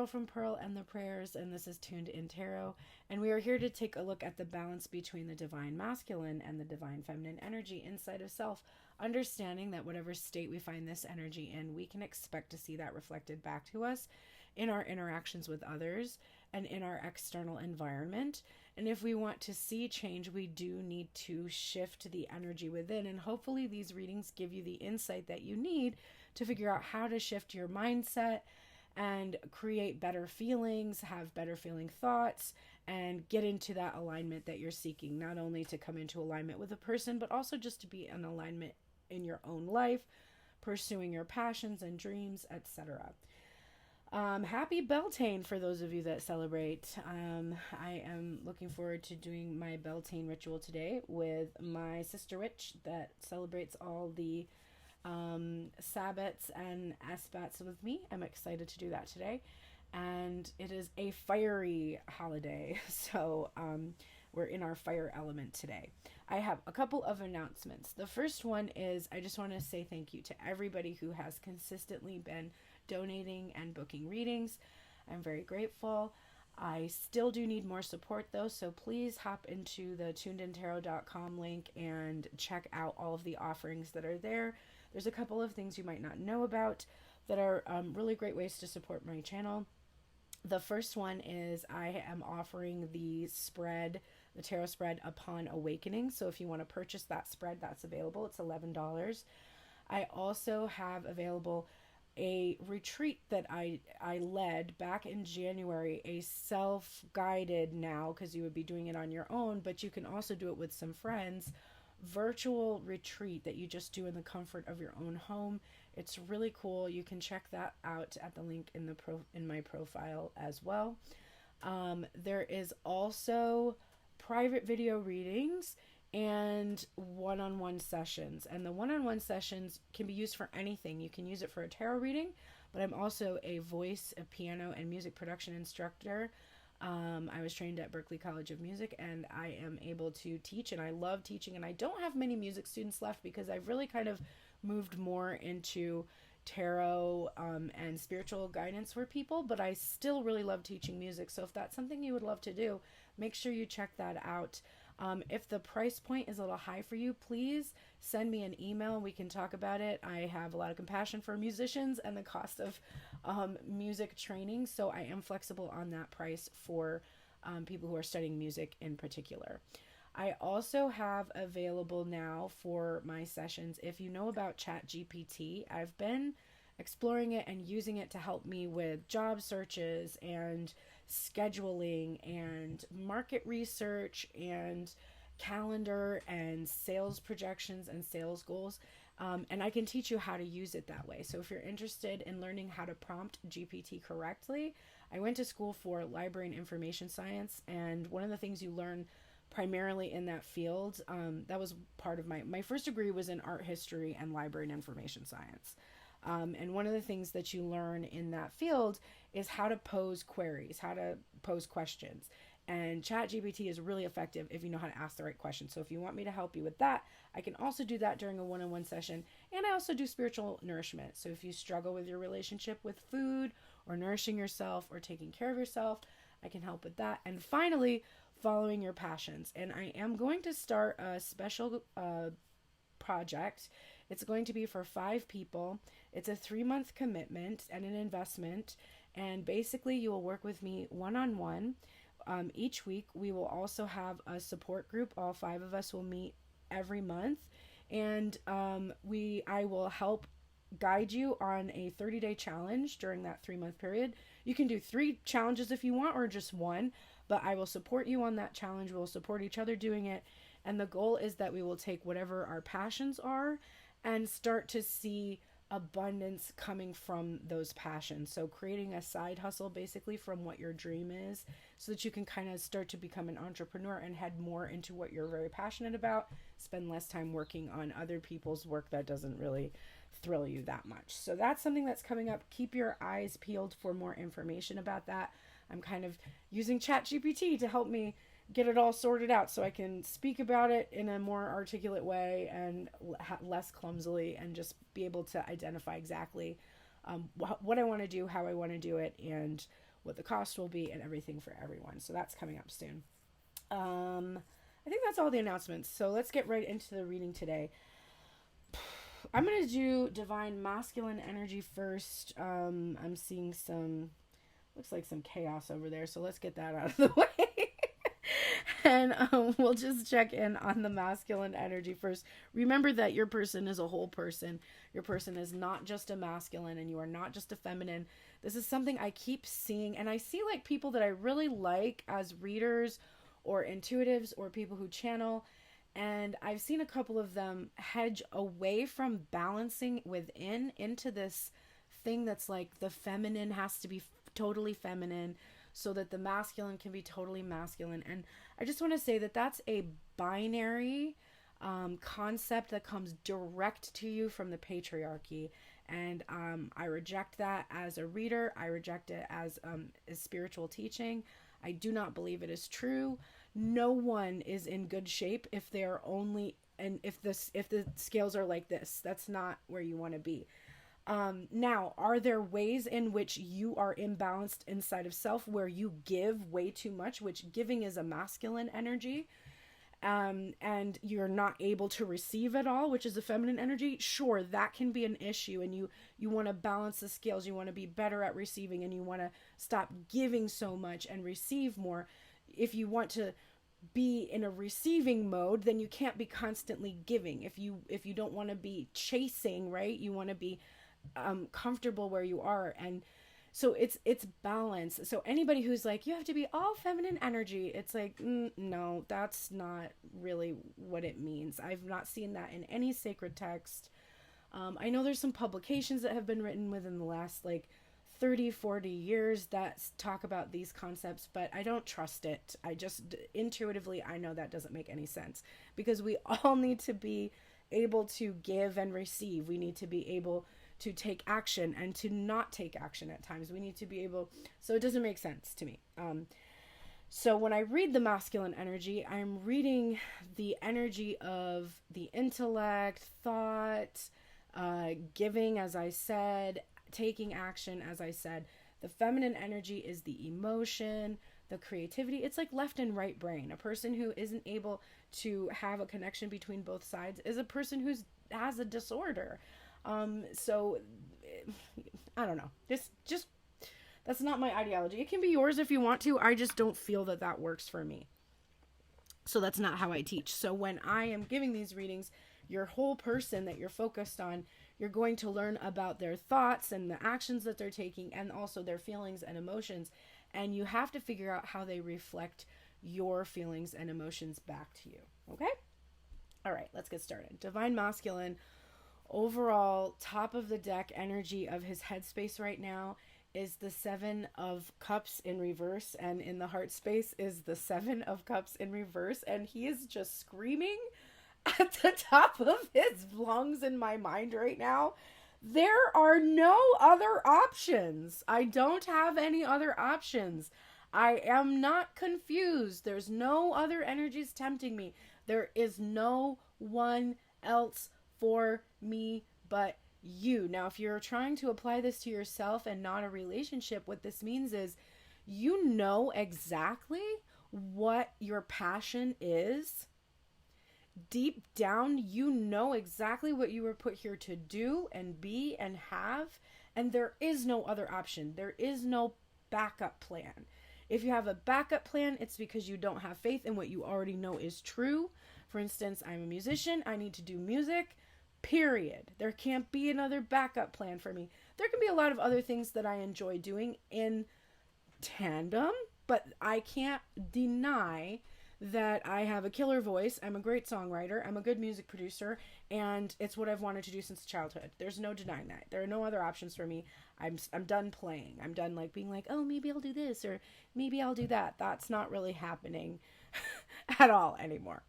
Cheryl from Pearl and the Prayers, and this is Tuned in Tarot. And we are here to take a look at the balance between the divine masculine and the divine feminine energy inside of self, understanding that whatever state we find this energy in, we can expect to see that reflected back to us in our interactions with others and in our external environment. And if we want to see change, we do need to shift the energy within. And hopefully these readings give you the insight that you need to figure out how to shift your mindset and create better feelings, have better feeling thoughts, and get into that alignment that you're seeking, not only to come into alignment with a person, but also just to be in alignment in your own life, pursuing your passions and dreams, etc. Happy Beltane for those of you that celebrate. I am looking forward to doing my Beltane ritual today with my sister witch that celebrates all the Sabbats and Asbats with me. I'm excited to do that today. And it is a fiery holiday, so we're in our fire element today. I have a couple of announcements. The first one is I just want to say thank you to everybody who has consistently been donating and booking readings. I'm very grateful. I still do need more support though, so please hop into the tunedintarot.com link and check out all of the offerings that are there. There's a couple of things you might not know about that are really great ways to support my channel. The first one is I am offering the spread, the tarot spread Upon Awakening. So if you want to purchase that spread, that's available. It's $11. I also have available a retreat that I led back in January, a self-guided now, because you would be doing it on your own, but you can also do it with some friends, virtual retreat that you just do in the comfort of your own home. It's really cool. You can check that out at the link in my profile as well. There is also private video readings and one-on-one sessions. And the one-on-one sessions can be used for anything. You can use it for a tarot reading, but I'm also a voice, a piano, and music production instructor. I was trained at Berklee College of Music, and I am able to teach, and I love teaching. And I don't have many music students left because I've really kind of moved more into tarot and spiritual guidance for people, but I still really love teaching music. So if that's something you would love to do, make sure you check that out. If the price point is a little high for you, please send me an email and we can talk about it. I have a lot of compassion for musicians and the cost of music training, so I am flexible on that price for people who are studying music in particular. I also have available now for my sessions, if you know about ChatGPT, I've been exploring it and using it to help me with job searches and scheduling and market research and calendar and sales projections and sales goals. And I can teach you how to use it that way. So if you're interested in learning how to prompt GPT correctly, I went to school for library and information science. And one of the things you learn primarily in that field, that was part of my first degree was in art history and library and information science. And one of the things that you learn in that field is how to pose queries, how to pose questions. And ChatGPT is really effective if you know how to ask the right questions. So if you want me to help you with that, I can also do that during a one-on-one session. And I also do spiritual nourishment. So if you struggle with your relationship with food or nourishing yourself or taking care of yourself, I can help with that. And finally, following your passions. And I am going to start a special project. It's going to be for 5 people. It's a 3-month commitment and an investment. And basically you will work with me one-on-one. Each week we will also have a support group. All 5 of us will meet every month. And I will help guide you on a 30-day challenge during that 3-month period. You can do 3 challenges if you want, or just 1, but I will support you on that challenge. We'll support each other doing it. And the goal is that we will take whatever our passions are and start to see abundance coming from those passions. So creating a side hustle basically from what your dream is, so that you can kind of start to become an entrepreneur and head more into what you're very passionate about, spend less time working on other people's work that doesn't really thrill you that much. So that's something that's coming up. Keep your eyes peeled for more information about that. I'm kind of using ChatGPT to help me get it all sorted out so I can speak about it in a more articulate way and less clumsily, and just be able to identify exactly what I want to do, how I want to do it, and what the cost will be, and everything for everyone. So that's coming up soon. I think that's all the announcements. So let's get right into the reading today. I'm going to do divine masculine energy first. I'm seeing looks like some chaos over there. So let's get that out of the way. And we'll just check in on the masculine energy first. Remember that your person is a whole person. Your person is not just a masculine, and you are not just a feminine. This is something I keep seeing, and I see like people that I really like as readers or intuitives or people who channel, and I've seen a couple of them hedge away from balancing within into this thing that's like the feminine has to be totally feminine so that the masculine can be totally masculine. And I just want to say that that's a binary concept that comes direct to you from the patriarchy. And I reject that as a reader. I reject it as a spiritual teaching. I do not believe it is true. No one is in good shape if they are only, and if the scales are like this. That's not where you want to be. Now, are there ways in which you are imbalanced inside of self where you give way too much, which giving is a masculine energy, and you're not able to receive at all, which is a feminine energy? Sure, that can be an issue, and you want to balance the scales. You want to be better at receiving, and you want to stop giving so much and receive more. If you want to be in a receiving mode, then you can't be constantly giving. If you don't want to be chasing, right? You want to be comfortable where you are. And so it's balance. So anybody who's like, you have to be all feminine energy, it's like, no, that's not really what it means. I've not seen that in any sacred text. I know there's some publications that have been written within the last like 30, 40 years that talk about these concepts, but I don't trust it. I just intuitively, I know that doesn't make any sense, because we all need to be able to give and receive. We need to be able to take action and to not take action at times. We need to be able, so it doesn't make sense to me. So when I read the masculine energy, I'm reading the energy of the intellect, thought, giving, as I said, taking action, as I said. The feminine energy is the emotion, the creativity. It's like left and right brain. A person who isn't able to have a connection between both sides is a person who has a disorder. So I don't know. Just that's not my ideology. It can be yours if you want to. I just don't feel that works for me. So that's not how I teach. So when I am giving these readings, your whole person that you're focused on, you're going to learn about their thoughts and the actions that they're taking, and also their feelings and emotions. And you have to figure out how they reflect your feelings and emotions back to you. Okay? All right, let's get started. Divine Masculine, overall top of the deck energy of his headspace right now is the 7 of Cups in reverse, and in the heart space is the 7 of Cups in reverse, and he is just screaming at the top of his lungs in my mind right now. There are no other options. I don't have any other options. I am not confused. There's no other energies tempting me. There is no one else for me but you. Now, if you're trying to apply this to yourself and not a relationship, what this means is you know exactly what your passion is. Deep down, you know exactly what you were put here to do and be and have, and there is no other option. There is no backup plan. If you have a backup plan, it's because you don't have faith in what you already know is true. For instance, I'm a musician. I need to do music, period. There can't be another backup plan for me. There can be a lot of other things that I enjoy doing in tandem, but I can't deny that I have a killer voice. I'm a great songwriter. I'm a good music producer, and it's what I've wanted to do since childhood. There's no denying that. There are no other options for me. I'm done playing. I'm done like being like, oh, maybe I'll do this or maybe I'll do that. That's not really happening at all anymore.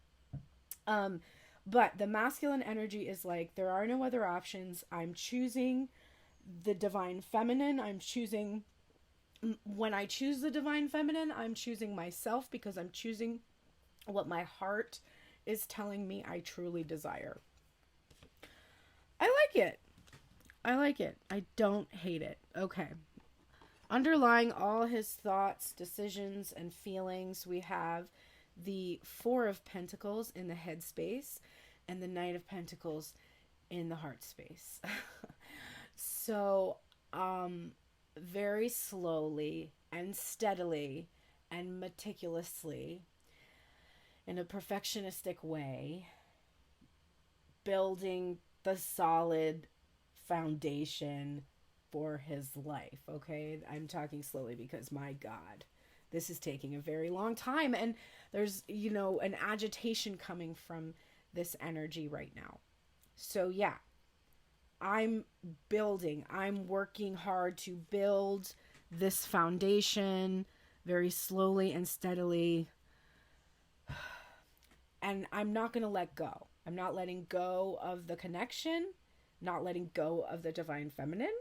But the masculine energy is like, there are no other options. I'm choosing the divine feminine. When I choose the divine feminine, I'm choosing myself because I'm choosing what my heart is telling me I truly desire. I like it. I don't hate it. Okay. Underlying all his thoughts, decisions, and feelings, we have the Four of Pentacles in the head space and the Knight of Pentacles in the heart space. So, very slowly and steadily and meticulously, in a perfectionistic way, building the solid foundation for his life. Okay, I'm talking slowly because, my God, this is taking a very long time, and there's, an agitation coming from this energy right now. So yeah, I'm working hard to build this foundation very slowly and steadily. And I'm not going to let go. I'm not letting go of the connection, not letting go of the divine feminine.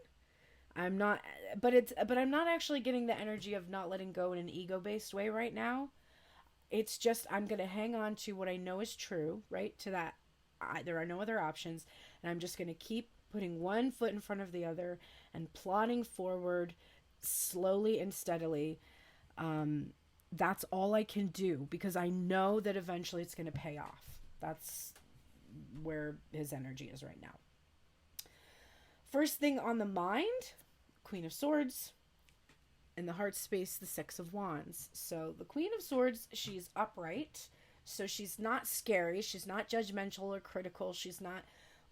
I'm not, but I'm not actually getting the energy of not letting go in an ego-based way right now. It's just, I'm going to hang on to what I know is true, right? To that, there are no other options. And I'm just going to keep putting one foot in front of the other and plodding forward slowly and steadily. That's all I can do, because I know that eventually it's going to pay off. That's where his energy is right now. First thing on the mind, Queen of Swords. In the heart space, the Six of Wands. So the Queen of Swords, she's upright. So she's not scary. She's not judgmental or critical. She's not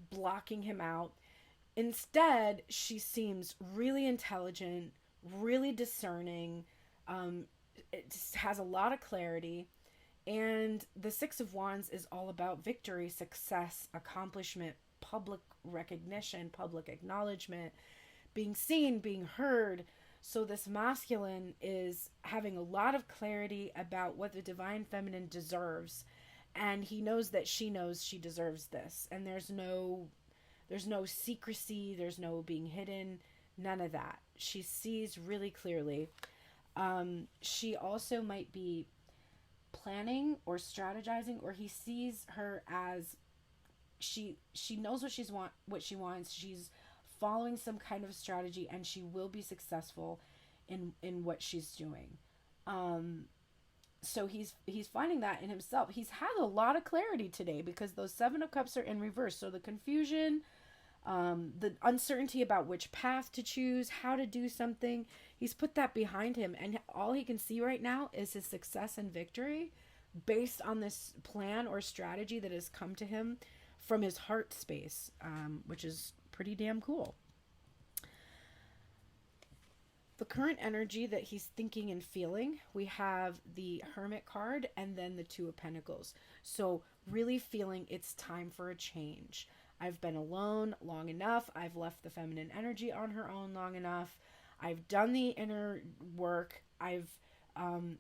blocking him out. Instead, she seems really intelligent, really discerning. It just has a lot of clarity. And the Six of Wands is all about victory, success, accomplishment, public recognition, public acknowledgement, being seen, being heard. So this masculine is having a lot of clarity about what the divine feminine deserves. And he knows that she knows she deserves this. And there's no secrecy, there's no being hidden, none of that. She sees really clearly. She also might be planning or strategizing, or he sees her as she knows what she wants. She's following some kind of strategy, and she will be successful in what she's doing. So he's finding that in himself. He's had a lot of clarity today because those Seven of Cups are in reverse. So the confusion, the uncertainty about which path to choose, how to do something, he's put that behind him, and all he can see right now is his success and victory based on this plan or strategy that has come to him from his heart space, which is pretty damn cool. The current energy that he's thinking and feeling, we have the Hermit card and then the Two of Pentacles. So really feeling it's time for a change. I've been alone long enough. I've left the feminine energy on her own long enough. I've done the inner work. I've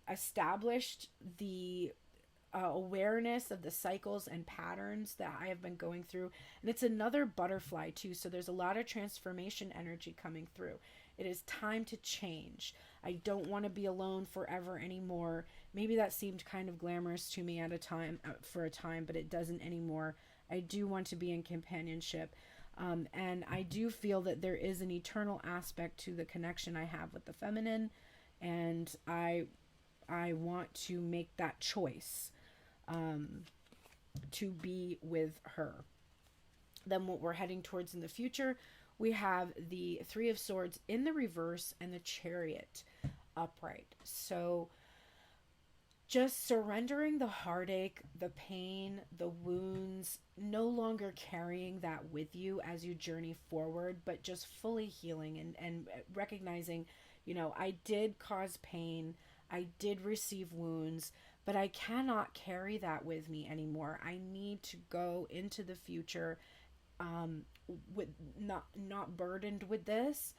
established the awareness of the cycles and patterns that I have been going through. And it's another butterfly too. So there's a lot of transformation energy coming through. It is time to change. I don't want to be alone forever anymore. Maybe that seemed kind of glamorous to me for a time, but it doesn't anymore. I do want to be in companionship. And I do feel that there is an eternal aspect to the connection I have with the feminine. And I want to make that choice to be with her. Then what we're heading towards in the future, we have the Three of Swords in the reverse and the Chariot upright. So just surrendering the heartache, the pain, the wounds, no longer carrying that with you as you journey forward, but just fully healing and recognizing, I did cause pain, I did receive wounds, but I cannot carry that with me anymore. I need to go into the future with not burdened with this.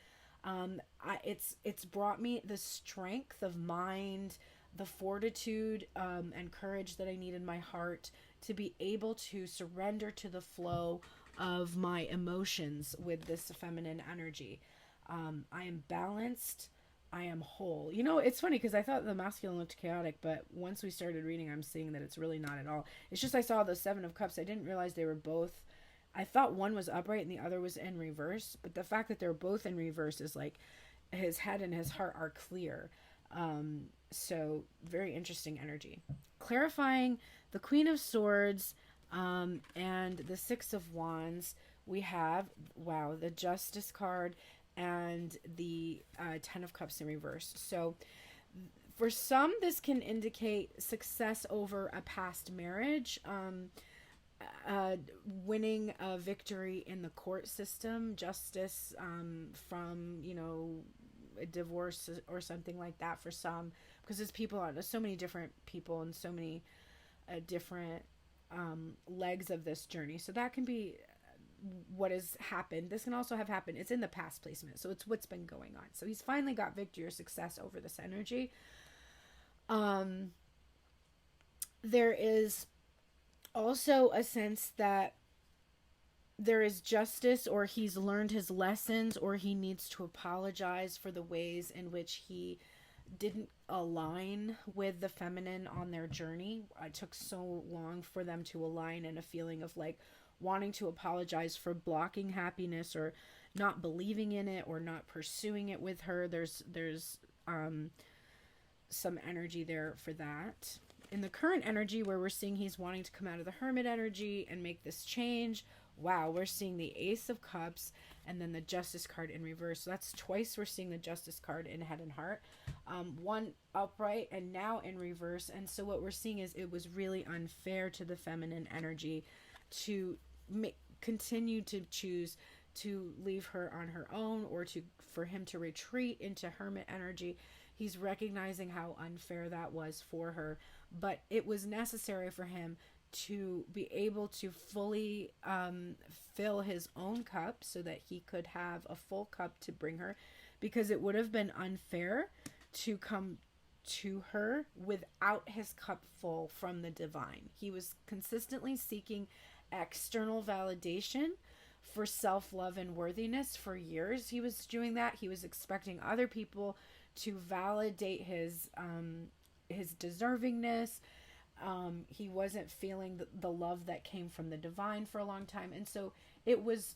It's brought me the strength of mind, the fortitude and courage that I need in my heart to be able to surrender to the flow of my emotions with this feminine energy. I am balanced. I am whole. It's funny because I thought the masculine looked chaotic, but once we started reading, I'm seeing that it's really not at all. It's just I saw the Seven of Cups. I didn't realize they were both. I thought one was upright and the other was in reverse, but the fact that they're both in reverse is like, his head and his heart are clear. So very interesting energy. Clarifying the Queen of Swords and the Six of Wands, we have, wow, the Justice card and the Ten of Cups in reverse. So for some, this can indicate success over a past marriage, winning a victory in the court system, justice from, a divorce or something like that for some, because there's so many different people and so many different legs of this journey. So that can be what has happened. This can also have happened. It's in the past placement, so it's what's been going on. So he's finally got victory or success over this energy. There is also a sense that there is justice, or he's learned his lessons, or he needs to apologize for the ways in which he didn't align with the feminine on their journey. It took so long for them to align, and a feeling of like wanting to apologize for blocking happiness or not believing in it or not pursuing it with her. There's some energy there for that. In the current energy, where we're seeing he's wanting to come out of the Hermit energy and make this change, wow, we're seeing the Ace of Cups and then the Justice card in reverse. So that's twice we're seeing the Justice card in head and heart. One upright and now in reverse. And so what we're seeing is it was really unfair to the feminine energy to continue to choose to leave her on her own, or for him to retreat into Hermit energy. He's recognizing how unfair that was for her, but it was necessary for him to be able to fully fill his own cup so that he could have a full cup to bring her, because it would have been unfair to come to her without his cup full from the divine. He was consistently seeking external validation for self-love and worthiness for years. He was doing that. He was expecting other people to validate his deservingness. He wasn't feeling the love that came from the divine for a long time. And so it was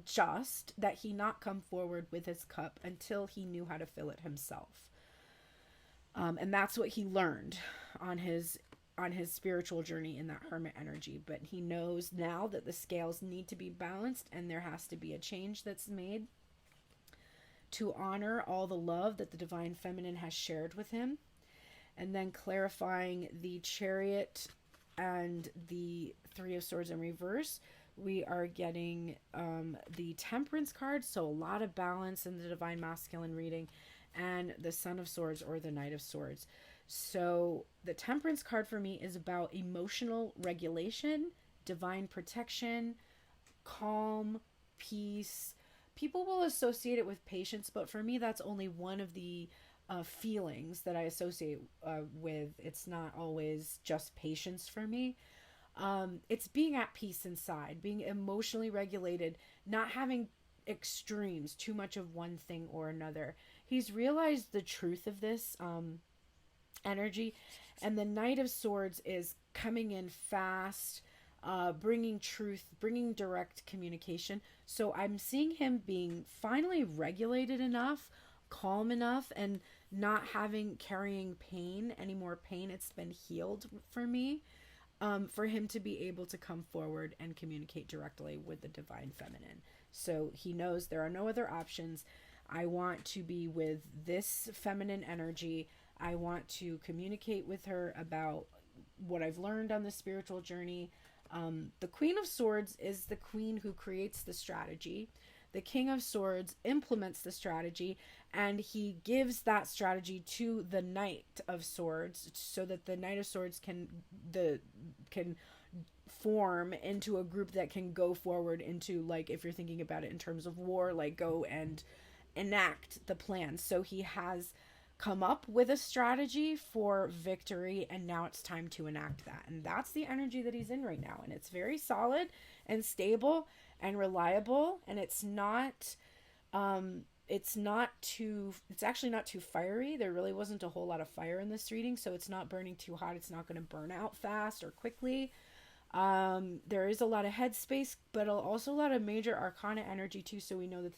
just that he not come forward with his cup until he knew how to fill it himself. And that's what he learned on his spiritual journey in that Hermit energy. But he knows now that the scales need to be balanced, and there has to be a change that's made to honor all the love that the divine feminine has shared with him. And then clarifying the Chariot and the Three of Swords in reverse, we are getting the Temperance card, so a lot of balance in the divine masculine reading, and the Son of Swords or the Knight of Swords. So the Temperance card for me is about emotional regulation, divine protection, calm, peace. People will associate it with patience, but for me, that's only one of the feelings that I associate with. It's not always just patience for me. It's being at peace inside, being emotionally regulated, not having extremes, too much of one thing or another. He's realized the truth of this energy, and the Knight of Swords is coming in fast, bringing truth, bringing direct communication. So I'm seeing him being finally regulated enough, calm enough, and not carrying pain, any more pain. It's been healed for me, for him to be able to come forward and communicate directly with the divine feminine. So he knows there are no other options. I want to be with this feminine energy. I want to communicate with her about what I've learned on the spiritual journey. The Queen of Swords is the queen who creates the strategy. The King of Swords implements the strategy, and he gives that strategy to the Knight of Swords so that the Knight of Swords can form into a group that can go forward into, like, if you're thinking about it in terms of war, like go and enact the plan. So he has come up with a strategy for victory, and now it's time to enact that. And that's the energy that he's in right now. And it's very solid and stable and reliable, and it's actually not too fiery. There really wasn't a whole lot of fire in this reading, so it's not burning too hot. It's not going to burn out fast or quickly. There is a lot of headspace, but also a lot of major arcana energy too, so we know that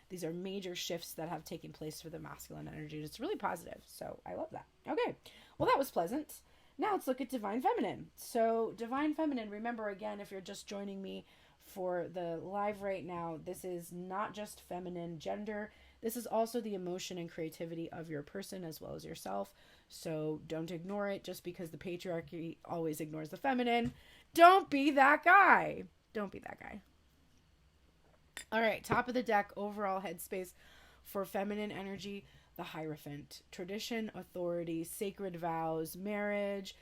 These are major shifts that have taken place for the masculine energy. It's really positive. So I love that. Okay. Well, that was pleasant. Now let's look at divine feminine. So divine feminine, remember again, if you're just joining me for the live right now, this is not just feminine gender. This is also the emotion and creativity of your person as well as yourself. So don't ignore it just because the patriarchy always ignores the feminine. Don't be that guy. Don't be that guy. All right, top of the deck, overall headspace for feminine energy, the Hierophant. Tradition, authority, sacred vows, marriage,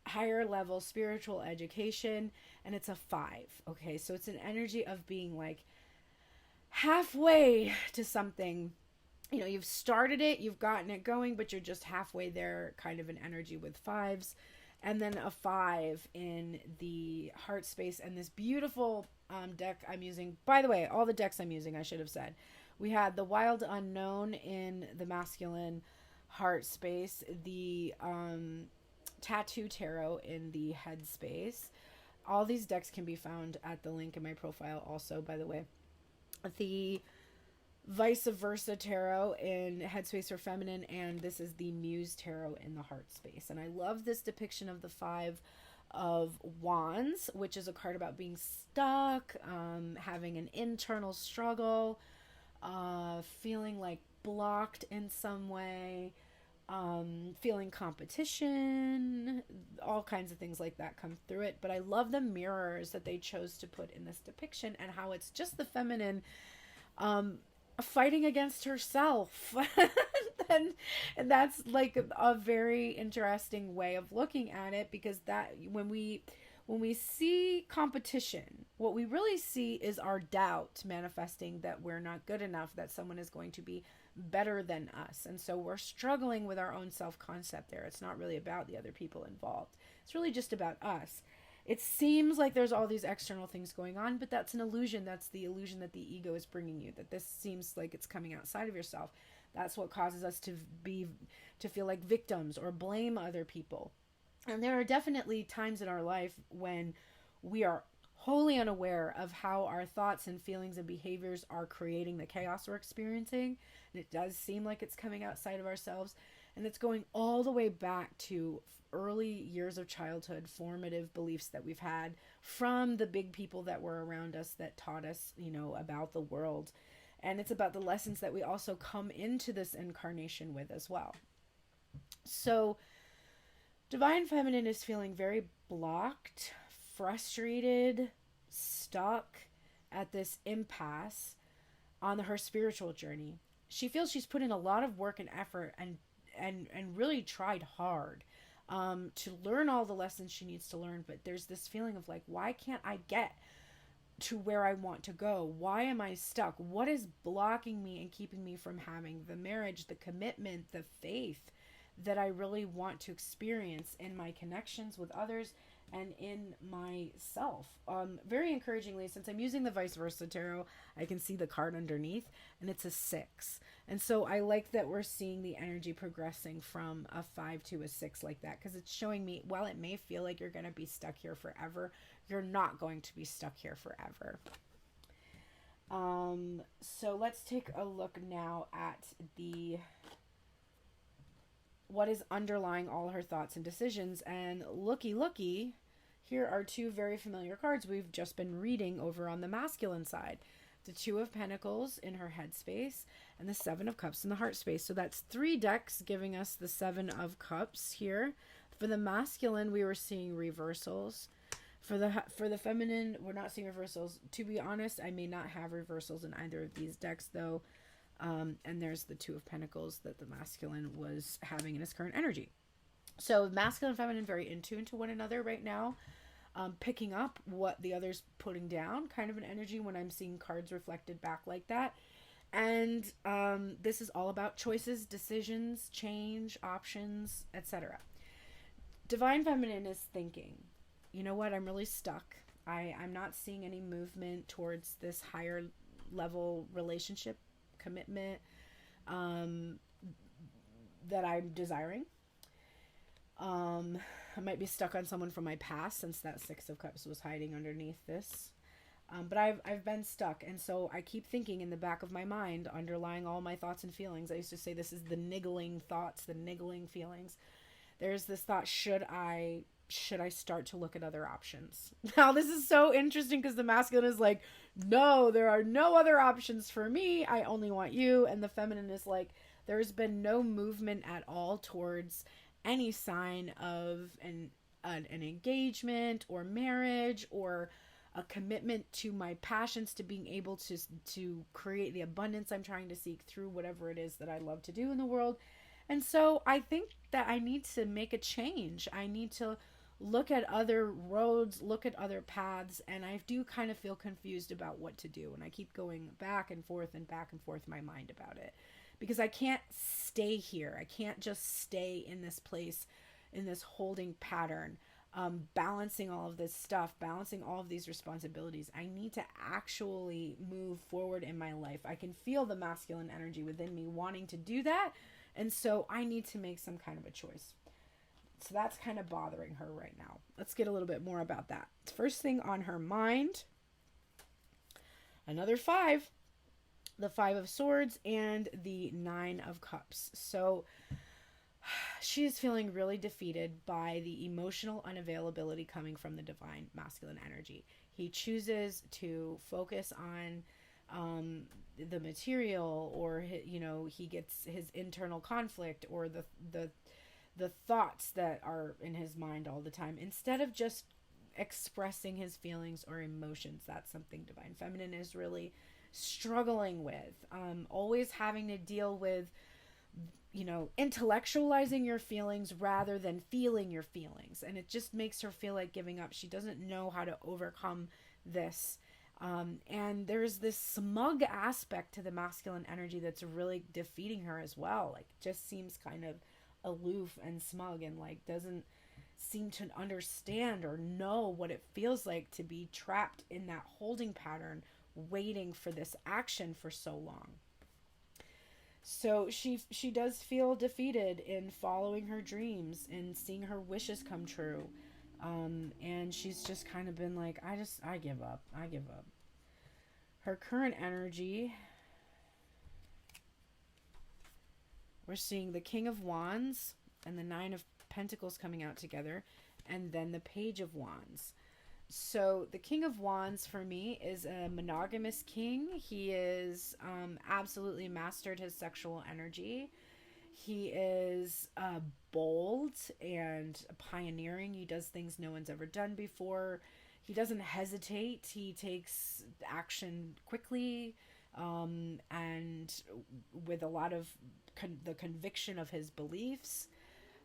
higher level spiritual education, and it's a 5. Okay, so it's an energy of being like halfway to something. You know, you've started it, you've gotten it going, but you're just halfway there, kind of an energy with 5s. And then a 5 in the heart space, and this beautiful deck I'm using. By the way, all the decks I'm using, I should have said. We had the Wild Unknown in the masculine heart space, the Tattoo Tarot in the head space. All these decks can be found at the link in my profile also, by the way. The Vice Versa Tarot in Headspace for Feminine, and this is the Muse Tarot in the Heart Space. And I love this depiction of the 5 of Wands, which is a card about being stuck, having an internal struggle, feeling like blocked in some way, feeling competition, all kinds of things like that come through it. But I love the mirrors that they chose to put in this depiction and how it's just the feminine fighting against herself. and that's like a very interesting way of looking at it, because that when we see competition, what we really see is our doubt manifesting that we're not good enough, that someone is going to be better than us. And so we're struggling with our own self-concept there. It's not really about the other people involved. It's really just about us. It seems like there's all these external things going on, but that's an illusion. That's the illusion that the ego is bringing you, that this seems like it's coming outside of yourself. That's what causes us to feel like victims or blame other people. And there are definitely times in our life when we are wholly unaware of how our thoughts and feelings and behaviors are creating the chaos we're experiencing. And it does seem like it's coming outside of ourselves. And it's going all the way back to early years of childhood, formative beliefs that we've had from the big people that were around us that taught us, about the world. And it's about the lessons that we also come into this incarnation with as well. So Divine Feminine is feeling very blocked, frustrated, stuck at this impasse on her spiritual journey. She feels she's put in a lot of work and effort and really tried hard to learn all the lessons she needs to learn. But there's this feeling of like, why can't I get to where I want to go? Why am I stuck? What is blocking me and keeping me from having the marriage, the commitment, the faith that I really want to experience in my connections with others and in myself? Very encouragingly, since I'm using the Vice Versa Tarot, I can see the card underneath, and it's a 6. And so I like that we're seeing the energy progressing from a 5 to a 6 like that, because it's showing me, while it may feel like you're going to be stuck here forever, you're not going to be stuck here forever. So let's take a look now at what is underlying all her thoughts and decisions. And looky, here are 2 very familiar cards we've just been reading over on the masculine side. The 2 of Pentacles in her headspace and the 7 of Cups in the heart space. So that's 3 decks giving us the 7 of Cups here. For the masculine, we were seeing reversals. For the feminine, we're not seeing reversals. To be honest, I may not have reversals in either of these decks though. And there's the 2 of Pentacles that the masculine was having in his current energy. So masculine and feminine very in tune to one another right now. Picking up what the other's putting down, kind of an energy when I'm seeing cards reflected back like that. And this is all about choices, decisions, change, options, etc. Divine Feminine is thinking, you know what, I'm really stuck. I'm not seeing any movement towards this higher level relationship, commitment that I'm desiring. I might be stuck on someone from my past, since that 6 of Cups was hiding underneath this. But I've been stuck, and so I keep thinking in the back of my mind, underlying all my thoughts and feelings. I used to say this is the niggling thoughts, the niggling feelings. There's this thought: should I start to look at other options? Now this is so interesting because the masculine is like, no, there are no other options for me. I only want you, and the feminine is like, there's been no movement at all towards any sign of an engagement or marriage or a commitment to my passions, to being able to create the abundance I'm trying to seek through whatever it is that I love to do in the world. And so I think that I need to make a change. I need to look at other roads, look at other paths, and I do kind of feel confused about what to do. And I keep going back and forth in my mind about it, because I can't stay here. I can't just stay in this place, in this holding pattern, balancing all of this stuff, balancing all of these responsibilities. I need to actually move forward in my life. I can feel the masculine energy within me wanting to do that. And so I need to make some kind of a choice. So that's kind of bothering her right now. Let's get a little bit more about that. First thing on her mind, another 5, the 5 of Swords and the 9 of Cups. So she is feeling really defeated by the emotional unavailability coming from the divine masculine energy. He chooses to focus on the material, or he gets his internal conflict, or the thoughts that are in his mind all the time, instead of just expressing his feelings or emotions. That's something divine feminine is really struggling with. Always having to deal with intellectualizing your feelings rather than feeling your feelings. And it just makes her feel like giving up. She doesn't know how to overcome this. And there's this smug aspect to the masculine energy that's really defeating her as well. Like, just seems kind of aloof and smug, and like doesn't seem to understand or know what it feels like to be trapped in that holding pattern, waiting for this action for so long. So she does feel defeated in following her dreams and seeing her wishes come true. And she's just kind of been like, I give up. Her current energy, we're seeing the King of Wands and the 9 of Pentacles coming out together, and then the Page of Wands. So the King of Wands for me is a monogamous king. He is absolutely mastered his sexual energy. He is bold and pioneering. He does things no one's ever done before. He doesn't hesitate. He takes action quickly, and with a lot of the conviction of his beliefs.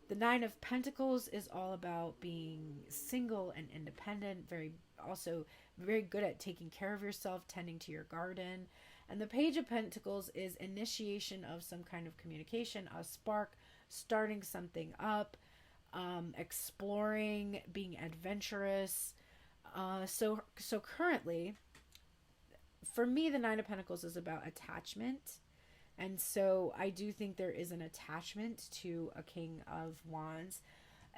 The 9 of Pentacles is all about being single and independent, also very good at taking care of yourself, tending to your garden. And the Page of Pentacles is initiation of some kind of communication, a spark, starting something up, exploring, being adventurous. So currently, for me, the 9 of Pentacles is about attachment. And so I do think there is an attachment to a King of Wands,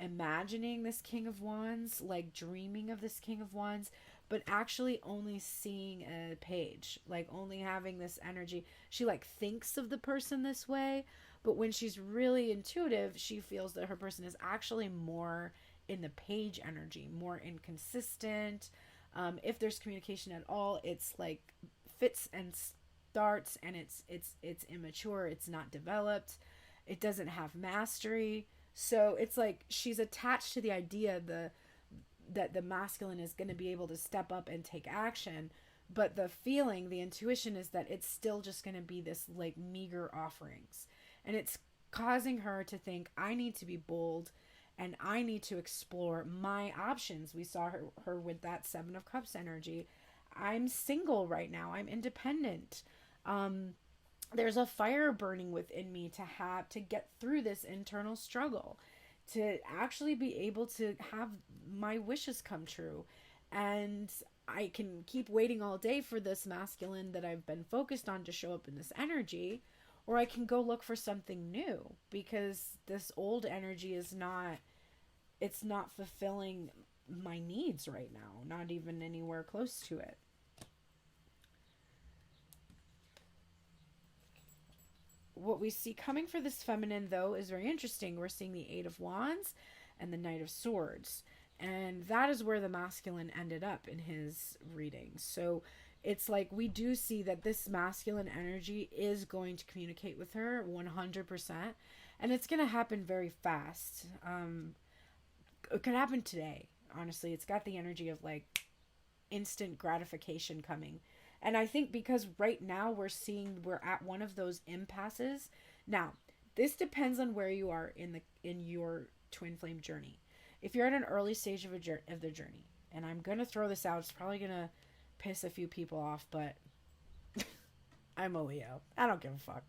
imagining this King of Wands, like dreaming of this King of Wands, but actually only seeing a page, like only having this energy. She like thinks of the person this way, but when she's really intuitive, she feels that her person is actually more in the page energy, more inconsistent. If there's communication at all, it's like fits and starts, and it's immature, it's not developed, it doesn't have mastery. So it's like she's attached to the idea that the masculine is going to be able to step up and take action, but the feeling, the intuition is that it's still just going to be this like meager offerings, and it's causing her to think, I need to be bold and I need to explore my options. We saw her with that 7 of Cups energy. I'm single right now, I'm independent. There's a fire burning within me to get through this internal struggle, to actually be able to have my wishes come true. And I can keep waiting all day for this masculine that I've been focused on to show up in this energy, or I can go look for something new, because this old energy is not fulfilling my needs right now, not even anywhere close to it. what we see coming for this feminine, though, is very interesting. We're seeing the Eight of Wands and the Knight of Swords. And that is where the masculine ended up in his reading. So it's like we do see that this masculine energy is going to communicate with her 100%. And it's going to happen very fast. It could happen today, honestly. It's got the energy of like instant gratification coming. And I think because right now we're at one of those impasses. Now, this depends on where you are in your twin flame journey. If you're at an early stage of the journey, and I'm going to throw this out, it's probably going to piss a few people off, but I'm a Leo. I don't give a fuck.